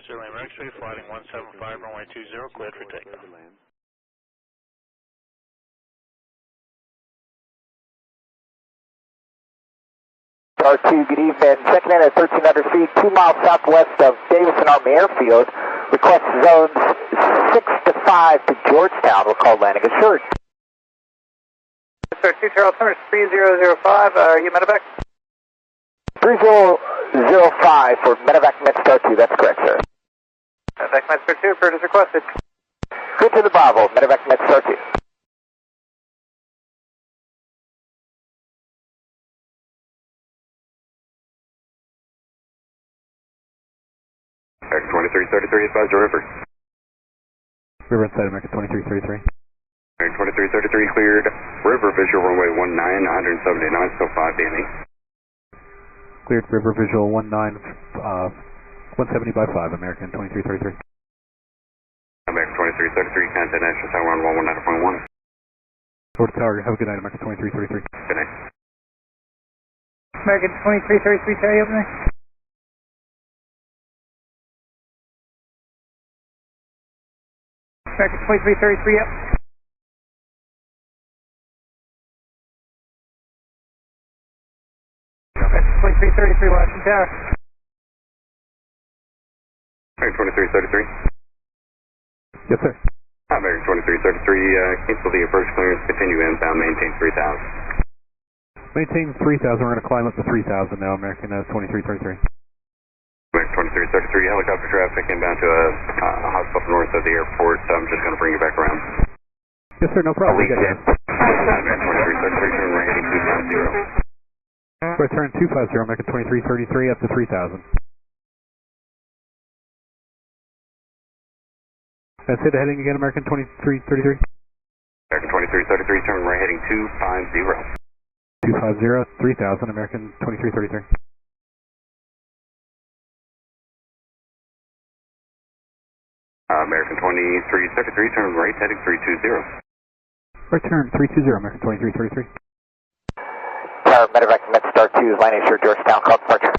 Lima X-ray, flighting 175, runway 20, cleared for takeoff. R2, good evening. Checking in at 1,300 feet, 2 miles southwest of Davison Army Airfield. Request zones 6 to 5 to Georgetown. We'll call landing assured. Sir, 2 Charles Center, 3005, are you medevac? 3005 for medevac Medstar 2, that's correct, sir. Medevac Medstar 2, bird is requested. Good to the Bravo, medevac Medstar 2. American 2333, advise River. River inside American 2333. American 2333 cleared. River visual runway 19, 179, still 5 DNE. Cleared River visual 170 by 5, American 2333. American 2333, contact National Tower on 119.1. Over to Tower, have a good night, American 2333. Good night. American 2333, carry opening. American 2333, up. American 2333, Washington Tower. American 2333. Yes, sir. American 2333, cancel the approach clearance, continue inbound, maintain 3000. Maintain 3,000, we're going to climb up to 3,000 now, American 2333. American 2333, helicopter traffic inbound to a hospital north of the airport, so I'm just going to bring you back around. Yes, sir, no problem. American 2333, turn right heading 250. Return 250, American 2333 up to 3,000. That's it, heading again, American 2333. American 2333, turn right heading 250. 250, 3,000, American 2333. American 2333, turn right heading 320. Return 320, American 2333. Tower, medevac Medstar 2, line assured Georgetown, call departure.